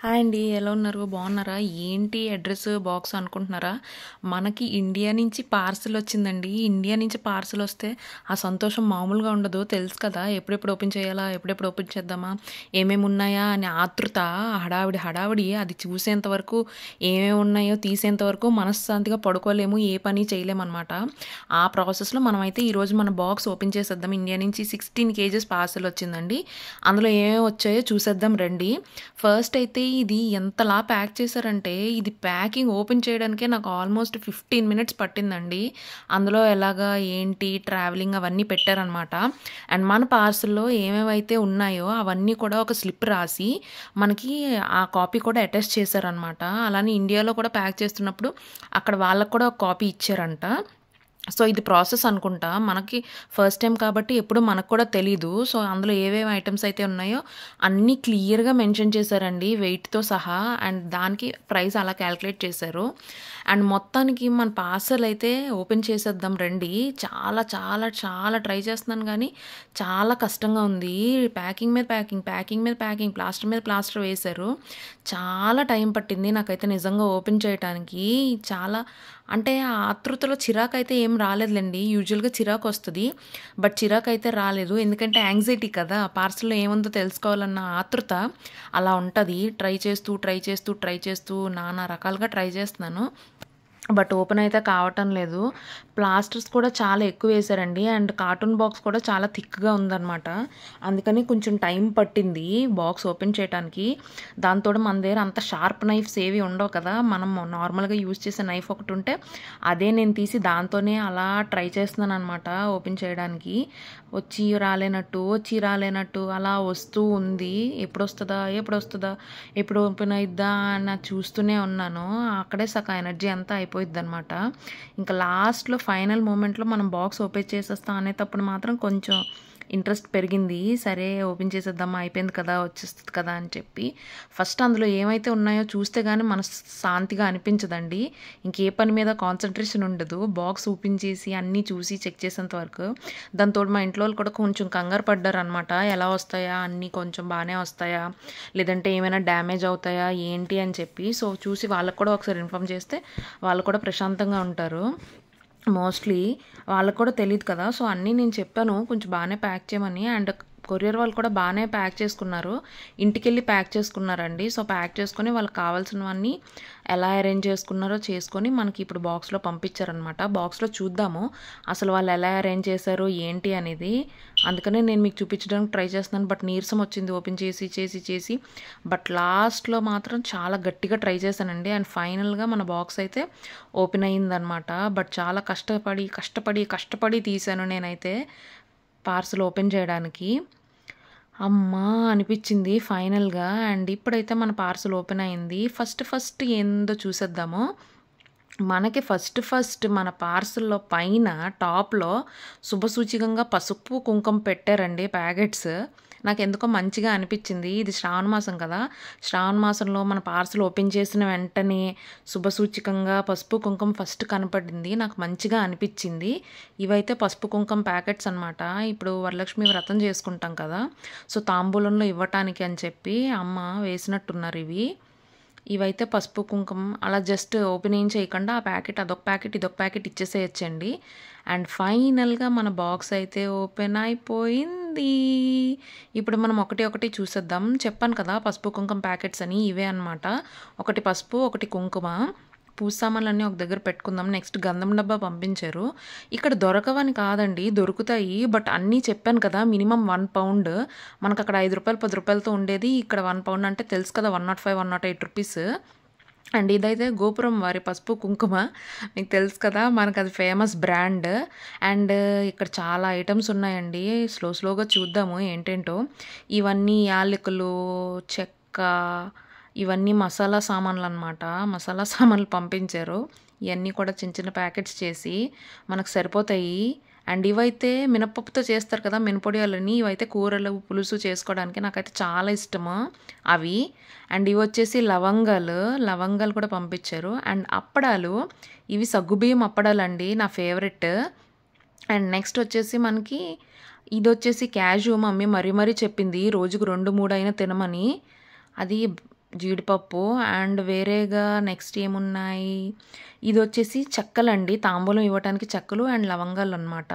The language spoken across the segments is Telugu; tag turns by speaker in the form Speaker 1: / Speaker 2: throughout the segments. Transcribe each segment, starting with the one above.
Speaker 1: హాయ్ అండి. ఎలా ఉన్నారు? బాగున్నారా? ఏంటి అడ్రస్ బాక్స్ అనుకుంటున్నారా? మనకి ఇండియా నుంచి పార్సెల్ వచ్చిందండి. ఇండియా నుంచి పార్సెల్ వస్తే ఆ సంతోషం మామూలుగా ఉండదు. తెలుసు కదా! ఎప్పుడెప్పుడు ఓపెన్ చేయాలా? ఎప్పుడెప్పుడు ఓపెన్ చేద్దామా? ఏమేమి ఉన్నాయా అనే ఆతృత, హడావిడి హడావిడి అది చూసేంత వరకు, ఏమేమి ఉన్నాయో తీసేంత వరకు మనశ్శాంతిగా పడుకోలేము. ఏ పని చేయలేమనమాట. ఆ ప్రాసెస్‌లో మనమైతే ఈరోజు మన బాక్స్ ఓపెన్ చేసేద్దాం. ఇండియా నుంచి 16 కేజెస్ పార్సెల్ వచ్చిందండి. అందులో ఏమేమి వచ్చాయో చూసేద్దాం రండి. ఫస్ట్ అయితే ఇది ఎంతలా ప్యాక్ చేశారంటే, ఇది ప్యాకింగ్ ఓపెన్ చేయడానికే నాకు ఆల్మోస్ట్ 15 మినిట్స్ పట్టిందండి. అందులో ఎలాగా, ఏంటి, ట్రావెలింగ్ అవన్నీ పెట్టారనమాట. అండ్ మన పార్సల్‌లో ఏమేవైతే ఉన్నాయో అవన్నీ కూడా ఒక స్లిప్ రాసి, మనకి ఆ కాపీ కూడా అటాచ్ చేశారనమాట. అలానే ఇండియాలో కూడా ప్యాక్ చేస్తున్నప్పుడు అక్కడ వాళ్ళకి కూడా ఒక కాపీ ఇచ్చారంట. సో, ఇది ప్రాసెస్ అనుకుంటా. మనకి ఫస్ట్ టైమ్ కాబట్టి ఎప్పుడు మనకు కూడా తెలీదు. సో, అందులో ఏవేవి ఐటెమ్స్ అయితే ఉన్నాయో అన్నీ క్లియర్‌గా మెన్షన్ చేశారండి వెయిట్‌తో సహా. అండ్ దానికి ప్రైస్ అలా క్యాలిక్యులేట్ చేశారు. అండ్ మొత్తానికి మన పార్సెల్ అయితే ఓపెన్ చేసేద్దాం రండి. చాలా చాలా చాలా ట్రై చేస్తున్నాను గానీ చాలా కష్టంగా ఉంది. ప్యాకింగ్ మీద ప్యాకింగ్, ప్యాకింగ్ మీద ప్యాకింగ్, ప్లాస్టర్ మీద ప్లాస్టర్ వేశారు. చాలా టైం పట్టింది నాకైతే నిజంగా ఓపెన్ చేయటానికి. చాలా అంటే ఆ ఆతృతలో చిరాకైతే ఏం రాలేదులెండి. యూజువల్‌గా చిరాకొస్తది. బట్ చిరాకైతే రాలేదు. ఎందుకంటే యాంగ్జైటీ కదా! పార్సెల్‌లో ఏముందో తెలుసుకోవాలన్న ఆతృత అలా ఉంటది. ట్రై చేస్తూ నానా రకాలుగా ట్రై చేస్తున్నాను. బట్ ఓపెన్ అయితే కావటం లేదు. ప్లాస్టర్స్ కూడా చాలా ఎక్కువేశారండి. అండ్ కార్టూన్ బాక్స్ కూడా చాలా థిక్‌గా ఉందనమాట. అందుకని కొంచెం టైం పట్టింది బాక్స్ ఓపెన్ చేయటానికి. దాంతోడు మన దగ్గర అంత షార్ప్ నైఫ్స్ ఏవి ఉండవు కదా! మనం నార్మల్‌గా యూజ్ చేసే నైఫ్ ఒకటుంటే అదే నేను తీసి దాంతోనే అలా ట్రై చేస్తున్నాననమాట ఓపెన్ చేయడానికి. వచ్చి రాలేనట్టు అలా వస్తూ ఉంది. ఎప్పుడొస్తదా? ఎప్పుడు ఓపెన్ అయిద్దా అని చూస్తూనే ఉన్నాను. అక్కడే సగం ఎనర్జీ అంతా అయిపోయిద్దనమాట. ఇంకా లాస్ట్‌లో ఫైనల్ మూమెంట్‌లో మనం బాక్స్ ఓపెన్ చేసేస్తాం అనేటప్పుడు మాత్రం కొంచెం ఇంట్రెస్ట్ పెరిగింది. సరే ఓపెన్ చేసేద్దామా, అయిపోయింది కదా, వచ్చేస్తది కదా అని చెప్పి. ఫస్ట్ అందులో ఏమైతే ఉన్నాయో చూస్తే గానీ మనశ్శాంతిగా అనిపించదండి. ఇంకే పని మీద కాన్సంట్రేషన్ ఉండదు. బాక్స్ ఓపెన్ చేసి అన్నీ చూసి చెక్ చేసేంత వరకు. దాని తోడు మా ఇంట్లో వాళ్ళు కూడా కొంచెం కంగారు పడ్డారనమాట. ఎలా వస్తాయా, అన్నీ కొంచెం బానే వస్తాయా, లేదంటే ఏమైనా డ్యామేజ్ అవుతాయా ఏంటి అని చెప్పి. సో, చూసి వాళ్ళకి కూడా ఒకసారి ఇన్ఫార్మ్ చేస్తే వాళ్ళు కూడా ప్రశాంతంగా ఉంటారు. మోస్ట్లీ వాళ్ళకి కూడా తెలీదు కదా! సో, అన్నీ నేను చెప్పాను కొంచెం బానే ప్యాక్ చేయమని. అండ్ కొరియర్ వాళ్ళు కూడా బానే ప్యాక్ చేసుకున్నారు. ఇంటికెళ్ళి ప్యాక్ చేసుకున్నారండి. సో, ప్యాక్ చేసుకొని వాళ్ళకి కావాల్సినవన్నీ ఎలా అరేంజ్ చేసుకున్నారో చేసుకొని మనకి ఇప్పుడు బాక్స్‌లో పంపించారనమాట. బాక్స్‌లో చూద్దాము అసలు వాళ్ళు ఎలా అరేంజ్ చేశారు ఏంటి అనేది. అందుకనే నేను మీకు చూపించడానికి ట్రై చేస్తున్నాను. బట్ నీరసం వచ్చింది ఓపెన్ చేసి. బట్ లాస్ట్‌లో మాత్రం చాలా గట్టిగా ట్రై చేశానండి. అండ్ ఫైనల్‌గా మన బాక్స్ అయితే ఓపెన్ అయిందనమాట. బట్ చాలా కష్టపడి తీశాను నేనైతే పార్సెల్ ఓపెన్ చేయడానికి. అమ్మా అనిపించింది ఫైనల్‌గా. అండ్ ఇప్పుడైతే మన పార్సెల్ ఓపెన్ అయింది. ఫస్ట్ ఏందో చూసేద్దాము. మనకి ఫస్ట్ మన పార్సెల్‌లో పైన టాప్‌లో శుభసూచకంగా పసుపు, కుంకుమ పెట్టారండి ప్యాకెట్స్. నాకెందుకో మంచిగా అనిపించింది. ఇది శ్రావణ మాసం కదా! శ్రావణ మాసంలో మన పార్సెల్ ఓపెన్ చేసిన వెంటనే శుభసూచకంగా పసుపు, కుంకుమ ఫస్ట్ కనపడింది. నాకు మంచిగా అనిపించింది. ఇవైతే పసుపు, కుంకుమ ప్యాకెట్స్ అనమాట. ఇప్పుడు వరలక్ష్మి వ్రతం చేసుకుంటాం కదా! సో, తాంబూలంలో ఇవ్వటానికి అని చెప్పి అమ్మ వేసినట్టున్నారు ఇవి. ఇవైతే పసుపు, కుంకుమ అలా జస్ట్ ఓపెన్ ఏం చేయకుండా ఆ ప్యాకెట్ అదొక ప్యాకెట్, ఇదొక ప్యాకెట్ ఇచ్చేసేయొచ్చండి. అండ్ ఫైనల్‌గా మన బాక్స్ అయితే ఓపెన్ అయిపోయింది. ఇప్పుడు మనం ఒకటి చూసేద్దాం. చెప్పాను కదా పసుపు, కుంకుమ ప్యాకెట్స్ అని ఇవే అనమాట. ఒకటి పసుపు, ఒకటి కుంకుమ. పూజ సామాన్లన్నీ ఒక దగ్గర పెట్టుకుందాం. నెక్స్ట్ గంధం డబ్బా పంపించారు. ఇక్కడ దొరకవని కాదండి, దొరుకుతాయి. బట్ అన్నీ చెప్పాను కదా మినిమమ్ 1 పౌండ్. మనకక్కడ రూ. 5, రూ. 10 ఉండేది. ఇక్కడ 1 పౌండ్ అంటే తెలుసు కదా 105, 108 రూపీస్. అండ్ ఇదైతే గోపురం వారి పసుపు, కుంకుమ. మీకు తెలుసు కదా మనకది ఫేమస్ బ్రాండ్. అండ్ ఇక్కడ చాలా ఐటమ్స్ ఉన్నాయండి. స్లోగా చూద్దాము ఏంటేంటో. ఇవన్నీ యాలకులు, చెక్క, ఇవన్నీ మసాలా సామాన్లనమాట. మసాలా సామాన్లు పంపించారు. ఇయన్నీ కూడా చిన్న ప్యాకెట్స్ చేసి మనకు సరిపోతాయి. అండ్ ఇవైతే మినపప్పుతో చేస్తారు కదా మినపొడియాలని. ఇవైతే కూరలు, పులుసు చేసుకోవడానికి నాకైతే చాలా ఇష్టము అవి. అండ్ ఇవొచ్చేసి లవంగాలు కూడా పంపించారు. అండ్ అప్పడాలు, ఇవి సగ్గుబియ్యం అప్పడాలండి నా ఫేవరెట్. అండ్ నెక్స్ట్ వచ్చేసి మనకి ఇదొచ్చేసి క్యాష్యూ. మమ్మీ మరీ చెప్పింది రోజుకు 2, 3 అయినా తినమని. అది జీడిపప్పు అండ్ వేరేగా నెక్స్ట్ ఏమున్నాయి, ఇది వచ్చేసి చెక్కలండి, తాంబూలం ఇవ్వటానికి చెక్కలు అండ్ లవంగాలు అనమాట.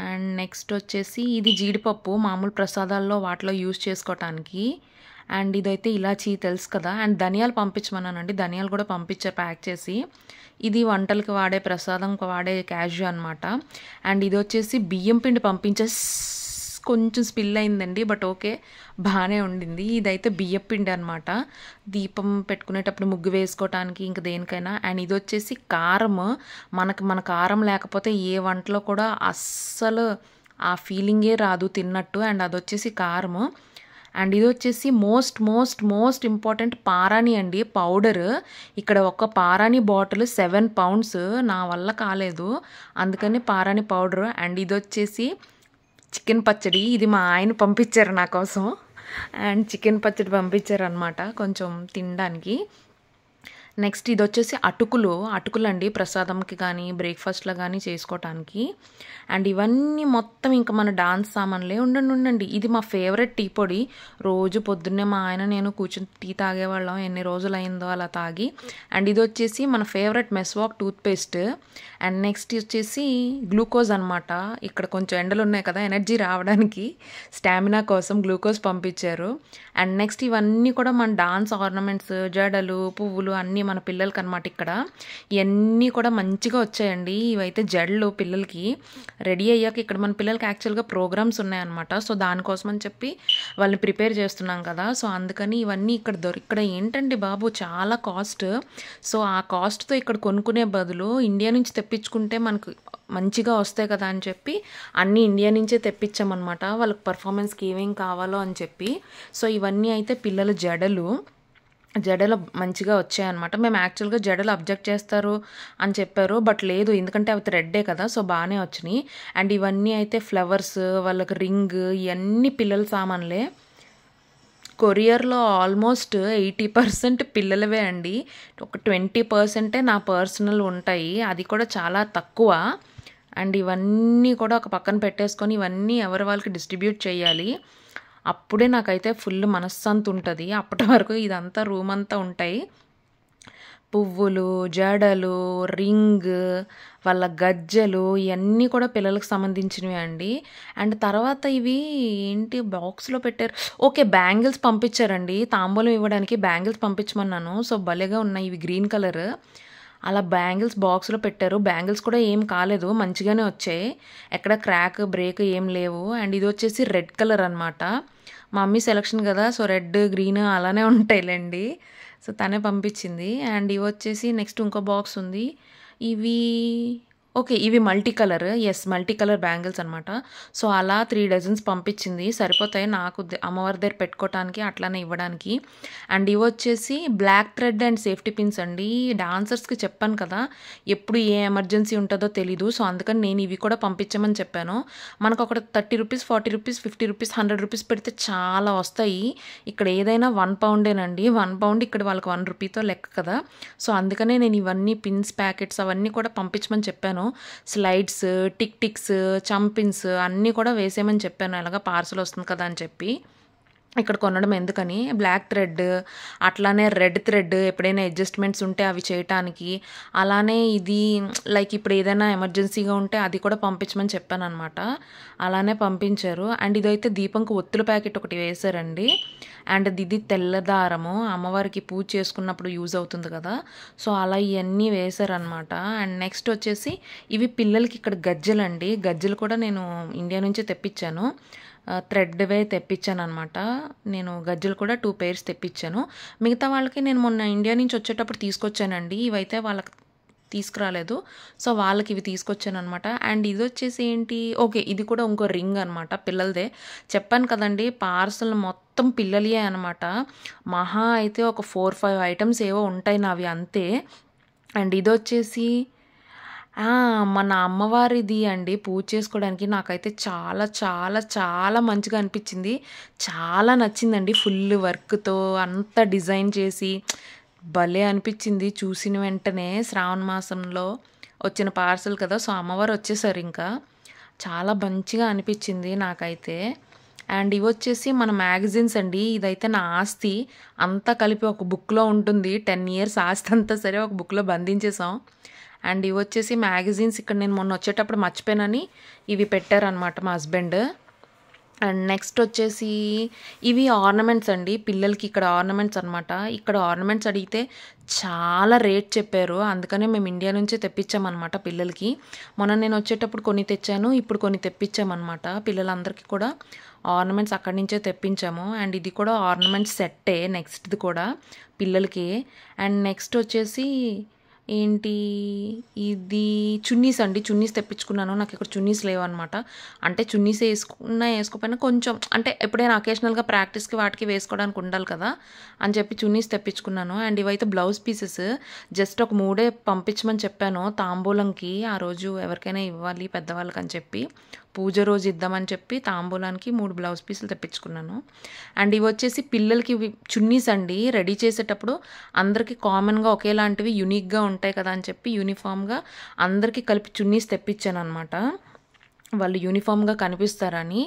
Speaker 1: అండ్ నెక్స్ట్ వచ్చేసి ఇది జీడిపప్పు మామూలు ప్రసాదాల్లో వాటిలో యూజ్ చేసుకోవటానికి. అండ్ ఇదైతే ఇలాచీ తెలుసు కదా. అండ్ ధనియాలు పంపించమన్నానండి, ధనియాలు కూడా పంపించారు ప్యాక్ చేసి. ఇది వంటలకి వాడే ప్రసాదంకి వాడే క్యాష్యూ అనమాట. అండ్ ఇది వచ్చేసి బియ్యం పిండి పంపించే కొంచెం స్పిల్ అయిందండి, బట్ ఓకే బాగానే ఉండింది. ఇదైతే బియ్యం పిండి అనమాట, దీపం పెట్టుకునేటప్పుడు ముగ్గు వేసుకోవటానికి ఇంకా దేనికైనా. అండ్ ఇది వచ్చేసి కారం, మన కారం లేకపోతే ఏ వంటలో కూడా అస్సలు ఆ ఫీలింగే రాదు తిన్నట్టు. అండ్ అది వచ్చేసి కారము. అండ్ ఇది వచ్చేసి మోస్ట్ మోస్ట్ మోస్ట్ ఇంపార్టెంట్ పారాని అండి, పౌడర్. ఇక్కడ ఒక పారాని బాటిల్ 7 pounds, నా వల్ల కాలేదు అందుకని పారాని పౌడర్. అండ్ ఇది వచ్చేసి చికెన్ పచ్చడి, ఇది మా ఆయన పంపించారు నా కోసం. అండ్ చికెన్ పచ్చడి పంపించారు అనమాట కొంచెం తినడానికి. నెక్స్ట్ ఇది వచ్చేసి అటుకులు అండి, ప్రసాదంకి కానీ బ్రేక్ఫాస్ట్లో కానీ చేసుకోవటానికి. అండ్ ఇవన్నీ మొత్తం ఇంకా మన డాన్స్ సామాన్లే. ఉండండి, ఇది మా ఫేవరెట్ టీ పొడి. రోజు పొద్దున్నే మా ఆయన నేను కూర్చొని టీ తాగేవాళ్ళం, ఎన్ని రోజులు అయిందో అలా తాగి. అండ్ ఇది వచ్చేసి మన favourite Meswak toothpaste. And next వచ్చేసి గ్లూకోజ్ అనమాట. ఇక్కడ కొంచెం ఎండలు ఉన్నాయి కదా, ఎనర్జీ రావడానికి స్టామినా కోసం గ్లూకోజ్ పంపించారు. అండ్ నెక్స్ట్ ఇవన్నీ కూడా మన డాన్స్ ఆర్నమెంట్స్, జడలు, పువ్వులు అన్నీ మన పిల్లలకి అనమాట. ఇక్కడ ఇవన్నీ కూడా మంచిగా వచ్చాయండి. ఇవైతే జడలు పిల్లలకి రెడీ అయ్యాక ఇక్కడ మన పిల్లలకి యాక్చువల్గా ప్రోగ్రామ్స్ ఉన్నాయన్నమాట. సో దానికోసం అని చెప్పి వాళ్ళని ప్రిపేర్ చేస్తున్నాం కదా, సో అందుకని ఇవన్నీ ఇక్కడ ఏంటండి బాబు చాలా కాస్ట్. సో ఆ కాస్ట్తో ఇక్కడ కొనుక్కునే బదులు ఇండియా నుంచి తెప్పించుకుంటే మనకు మంచిగా వస్తాయి కదా అని చెప్పి అన్నీ ఇండియా నుంచే తెప్పించామన్నమాట, వాళ్ళకి పర్ఫార్మెన్స్కి ఏమేం కావాలో అని చెప్పి. సో ఇవన్నీ అయితే పిల్లల జడలు మంచిగా వచ్చాయన్నమాట. మేము యాక్చువల్గా జడలు అబ్జెక్ట్ చేస్తారు అని చెప్పారు, బట్ లేదు, ఎందుకంటే అవి థ్రెడ్డే కదా, సో బాగానే వచ్చినాయి. అండ్ ఇవన్నీ అయితే ఫ్లవర్స్, వాళ్ళకి రింగ్, ఇవన్నీ పిల్లల సామాన్లే. కొరియర్లో ఆల్మోస్ట్ 80% పిల్లలవే అండి, ఒక 20% నా పర్సనల్ ఉంటాయి, అది కూడా చాలా తక్కువ. అండ్ ఇవన్నీ కూడా ఒక పక్కన పెట్టేసుకొని ఇవన్నీ ఎవరి వాళ్ళకి డిస్ట్రిబ్యూట్ చేయాలి, అప్పుడే నాకైతే ఫుల్ మనశ్శాంతి ఉంటుంది. అప్పటి వరకు ఇదంతా రూమ్ అంతా ఉంటాయి. పువ్వులు, జడలు, రింగ్, వాళ్ళ గజ్జలు, ఇవన్నీ కూడా పిల్లలకు సంబంధించినవి అండి. అండ్ తర్వాత ఇవి ఏంటి బాక్స్లో పెట్టారు, ఓకే బ్యాంగిల్స్ పంపించారండి, తాంబూలం ఇవ్వడానికి బ్యాంగిల్స్ పంపించమన్నాను. సో భలేగా ఉన్నాయి ఇవి, గ్రీన్ కలర్. అలా బ్యాంగిల్స్ బాక్స్లో పెట్టారు. బ్యాంగిల్స్ కూడా ఏం కాలేదు, మంచిగానే వచ్చాయి, ఎక్కడ క్రాక్ బ్రేక్ ఏం లేవు. అండ్ ఇది వచ్చేసి రెడ్ కలర్ అనమాట, మా మమ్మీ సెలక్షన్ కదా, సో రెడ్ గ్రీన్ అలానే ఉంటాయిలేండి, సో తనే పంపించింది. అండ్ ఇవి వచ్చేసి నెక్స్ట్ ఇంకో బాక్స్ ఉంది, ఇవి ఓకే ఇవి మల్టీ కలర్ బ్యాంగిల్స్ అనమాట. సో అలా 3 డజన్స్ పంపించింది, సరిపోతాయి నాకు అమ్మవారి దగ్గర పెట్టుకోవటానికి అట్లానే ఇవ్వడానికి. అండ్ ఇవి వచ్చేసి black thread and safety pins అండి. డాన్సర్స్కి చెప్పాను కదా ఎప్పుడు ఏ ఎమర్జెన్సీ ఉంటుందో తెలీదు, సో అందుకని నేను ఇవి కూడా పంపించమని చెప్పాను. మనకు ఒక 30 రూపీస్, 40 రూపీస్, 50 రూపీస్, 100 రూపీస్ పెడితే చాలా వస్తాయి. ఇక్కడ ఏదైనా 1 pound $1 pound ఇక్కడ వాళ్ళకి 1 రూపీతో లెక్క కదా, సో అందుకనే నేను ఇవన్నీ పిన్స్ ప్యాకెట్స్ అవన్నీ కూడా పంపించమని చెప్పాను. స్లైడ్స్, టిక్స్, చంపిన్స్ అన్నీ కూడా వేసేయమని చెప్పాను, అలాగా పార్సల్ వస్తుంది కదా అని చెప్పి. ఇక్కడ కొనడం ఎందుకని, బ్లాక్ థ్రెడ్ అట్లానే రెడ్ థ్రెడ్ ఎప్పుడైనా అడ్జస్ట్మెంట్స్ ఉంటే అవి చేయటానికి, అలానే ఇది లైక్ ఇప్పుడు ఏదైనా ఎమర్జెన్సీగా ఉంటే అది కూడా పంపించమని చెప్పాను అనమాట, అలానే పంపించారు. అండ్ ఇదైతే దీపంకి ఒత్తుల ప్యాకెట్ ఒకటి వేశారండి. అండ్ ఇది తెల్లదారము, అమ్మవారికి పూజ చేసుకున్నప్పుడు యూజ్ అవుతుంది కదా, సో అలా ఇవన్నీ వేశారనమాట. అండ్ నెక్స్ట్ వచ్చేసి ఇవి పిల్లలకి ఇక్కడ గజ్జలండి, గజ్జలు కూడా నేను ఇండియా నుంచి తెప్పించాను, థ్రెడ్వే తెప్పించాను అనమాట. నేను గజ్జలు కూడా 2 pairs తెప్పించాను. మిగతా వాళ్ళకి నేను మొన్న ఇండియా నుంచి వచ్చేటప్పుడు తీసుకొచ్చానండి, ఇవైతే వాళ్ళకి తీసుకురాలేదు, సో వాళ్ళకి ఇవి తీసుకొచ్చాను అనమాట. అండ్ ఇది వచ్చేసి ఏంటి, ఓకే ఇది కూడా ఇంకో రింగ్ అనమాట, పిల్లలదే. చెప్పాను కదండి పార్సల్ మొత్తం పిల్లలే అనమాట, మహా అయితే ఒక 4-5 items ఏవో ఉంటాయి నావి అంతే. అండ్ ఇది వచ్చేసి మన అమ్మవారిది అండి, పూజ చేసుకోవడానికి. నాకైతే చాలా చాలా చాలా మంచిగా అనిపించింది, చాలా నచ్చిందండి, ఫుల్ వర్క్తో అంతా డిజైన్ చేసి భలే అనిపించింది చూసిన వెంటనే. శ్రావణ మాసంలో వచ్చిన పార్సల్ కదా, సో అమ్మవారు వచ్చేసారు, ఇంకా చాలా మంచిగా అనిపించింది నాకైతే. అండ్ ఇవొచ్చేసి మన మ్యాగజైన్స్ అండి. ఇదైతే నా ఆస్తి. అంతా కలిపి ఒక బుక్‌లో ఉంటుంది. 10 ఇయర్స్ ఆస్తి అంతా సరే ఒక బుక్‌లో బంధించేసాం. అండ్ ఇవొచ్చేసి మ్యాగజైన్స్ ఇక్కడ నేను మొన్న వచ్చేటప్పుడు మర్చిపోయానని ఇవి పెట్టారనమాట మా హస్బెండ్. అండ్ నెక్స్ట్ వచ్చేసి ఇవి ఆర్నమెంట్స్ అండి. పిల్లలకి ఇక్కడ ఆర్నమెంట్స్ అనమాట. ఇక్కడ ఆర్నమెంట్స్ అడిగితే చాలా రేట్ చెప్పారు. అందుకనే మేము ఇండియా నుంచే తెప్పించామన్నమాట పిల్లలకి. మొన్న నేను వచ్చేటప్పుడు కొన్ని తెచ్చాను. ఇప్పుడు కొన్ని తెప్పించామన్నమాట. పిల్లలందరికీ కూడా ఆర్నమెంట్స్ అక్కడి నుంచే తెప్పించాము. అండ్ ఇది కూడా ఆర్నమెంట్స్ సెట్టే నెక్స్ట్‌ది కూడా పిల్లలకి. అండ్ నెక్స్ట్ వచ్చేసి ఏంటి ఇది చున్నీస్ అండి. చున్నీస్ తెప్పించుకున్నాను. నాకు ఇక్కడ చున్నీస్ లేవన్నమాట. అంటే చున్నీస్ వేసుకోకపోయినా కొంచెం అంటే ఎప్పుడైనా అకేషనల్‌గా ప్రాక్టీస్‌కి వాటికి వేసుకోవడానికి ఉండాలి కదా అని చెప్పి చున్నీస్ తెప్పించుకున్నాను. అండ్ ఇవైతే బ్లౌజ్ పీసెస్ జస్ట్ ఒక 3 పంపించమని చెప్పాను తాంబూలంకి. ఆ రోజు ఎవరికైనా ఇవ్వాలి పెద్దవాళ్ళకి అని చెప్పి, పూజ రోజు ఇద్దామని చెప్పి తాంబూలానికి 3 బ్లౌజ్ పీసులు తెప్పించుకున్నాను. అండ్ ఇవి వచ్చేసి పిల్లలకి చున్నీస్ అండి. రెడీ చేసేటప్పుడు అందరికీ కామన్‌గా ఒకేలాంటివి యూనిక్‌గా ఉంటాయి కదా అని చెప్పి యూనిఫామ్‌గా అందరికీ కలిపి చున్నీస్ తెప్పించాను అనమాట. వాళ్ళు యూనిఫామ్‌గా కనిపిస్తారని.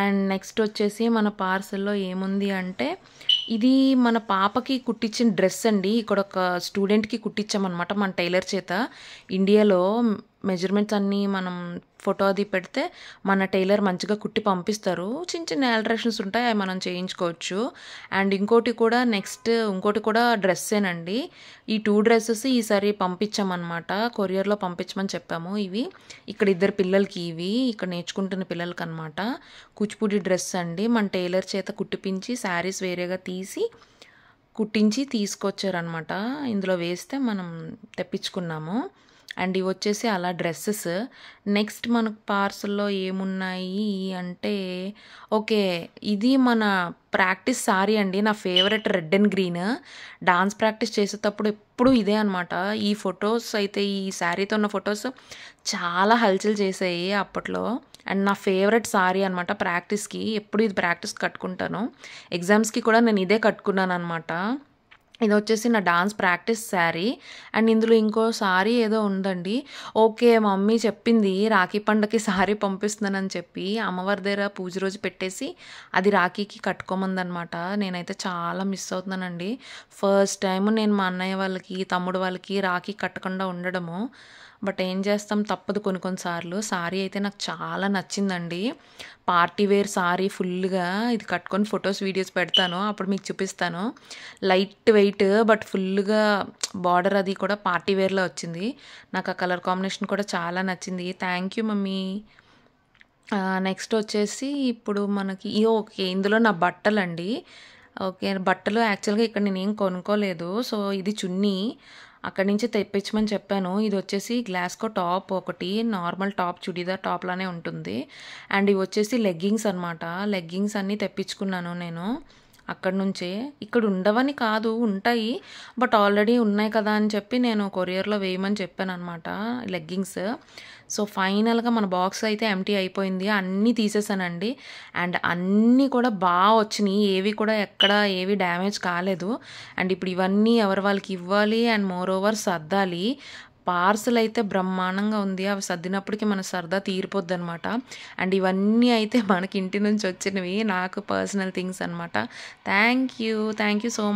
Speaker 1: అండ్ నెక్స్ట్ వచ్చేసి మన పార్సెల్‌లో ఏముంది అంటే ఇది మన పాపకి కుట్టించిన డ్రెస్ అండి. ఇక్కడ ఒక స్టూడెంట్‌కి కుట్టించామన్నమాట మన టైలర్ చేత. ఇండియాలో మెజర్మెంట్స్ అన్నీ మనం ఫోటో అది పెడితే మన టైలర్ మంచిగా కుట్టి పంపిస్తారు. చిన్న చిన్న ఆల్టరేషన్స్ ఉంటాయి, అవి మనం చేయించుకోవచ్చు. అండ్ ఇంకోటి కూడా డ్రెస్సేనండి. ఈ 2 డ్రెస్సెస్ ఈసారి పంపించామన్నమాట. కొరియర్‌లో పంపించమని చెప్పాము. ఇవి ఇక్కడ 2 పిల్లలకి ఇవి ఇక్కడ నేర్చుకుంటున్న పిల్లలకి అనమాట. కూచిపూడి డ్రెస్ అండి. మన టైలర్ చేత కుట్టిపించి శారీస్ వేరేగా తీసి కుట్టించి తీసుకొచ్చారనమాట. ఇందులో వేస్తే మనం తెప్పించుకున్నాము. అండ్ ఇవి వచ్చేసి అలా డ్రెస్సెస్. నెక్స్ట్ మనకు పార్సల్లో ఏమున్నాయి అంటే ఓకే, ఇది మన ప్రాక్టీస్ సారీ అండి. నా favourite red and green. Dance practice చేసేటప్పుడు ఎప్పుడు ఇదే అనమాట. ఈ ఫొటోస్ అయితే ఈ శారీతో ఉన్న ఫొటోస్ చాలా హల్చల్ చేసాయి అప్పట్లో. అండ్ నా ఫేవరెట్ సారీ అనమాట ప్రాక్టీస్కి. ఎప్పుడు ఇది ప్రాక్టీస్ కట్టుకుంటాను. ఎగ్జామ్స్కి కూడా నేను ఇదే కట్టుకున్నాను అనమాట. ఇది వచ్చేసి నా డాన్స్ ప్రాక్టీస్ శారీ. అండ్ ఇందులో ఇంకో సారీ ఏదో ఉందండి. ఓకే, మమ్మీ చెప్పింది రాఖీ పండగకి సారీ పంపిస్తున్నానని చెప్పి అమ్మవారి దగ్గర పూజ రోజు పెట్టేసి అది రాఖీకి కట్టుకోమందనమాట. నేనైతే చాలా మిస్ అవుతున్నానండి. ఫస్ట్ టైం నేను మా అన్నయ్య వాళ్ళకి తమ్ముడు వాళ్ళకి రాఖీ కట్టకుండా ఉండడము. బట్ ఏం చేస్తాం, తప్పదు కొన్ని సార్లు. సారీ అయితే నాకు చాలా నచ్చిందండి. పార్టీ వేర్ సారీ ఫుల్గా ఇది కట్టుకొని ఫొటోస్ వీడియోస్ పెడతాను, అప్పుడు మీకు చూపిస్తాను. లైట్ వెయిట్ బట్ ఫుల్గా బార్డర్ అది కూడా పార్టీ వేర్లో వచ్చింది. నాకు ఆ కలర్ కాంబినేషన్ కూడా చాలా నచ్చింది. Thank you mummy. నెక్స్ట్ వచ్చేసి ఇప్పుడు మనకి ఓకే, ఇందులో నా బట్టలండి. ఓకే, బట్టలు యాక్చువల్గా ఇక్కడ నేనేం కొనుక్కోలేదు. సో ఇది చున్నీ అక్కడి నుంచి తెప్పించమని చెప్పాను. ఇది వచ్చేసి గ్లాస్కో టాప్, ఒకటి నార్మల్ టాప్ చుడీదార్ టాప్ లానే ఉంటుంది. అండ్ ఇవి వచ్చేసి లెగ్గింగ్స్ అనమాట. లెగ్గింగ్స్ అన్నీ తెప్పించుకున్నాను నేను అక్కడి నుంచే. ఇక్కడ ఉండవని కాదు, ఉంటాయి, బట్ ఆల్రెడీ ఉన్నాయి కదా అని చెప్పి నేను కొరియర్లో వేయమని చెప్పాను అనమాట లెగ్గింగ్స్. సో ఫైనల్గా మన బాక్స్ అయితే ఎంటీ అయిపోయింది. అన్నీ తీసేసానండి. అండ్ అన్నీ కూడా బాగా వచ్చినాయి. ఏవి డ్యామేజ్ కాలేదు. అండ్ ఇప్పుడు ఇవన్నీ ఎవరి వాళ్ళకి ఇవ్వాలి అండ్ మోర్ ఓవర్ సర్దాలి. పార్సల్ అయితే బ్రహ్మాండంగా ఉంది. అవి సర్దినప్పటికీ మన సరదా తీరిపోద్ది అనమాట. అండ్ ఇవన్నీ అయితే మనకి ఇంటి నుంచి వచ్చినవి, నాకు పర్సనల్ థింగ్స్ అనమాట. Thank you so much.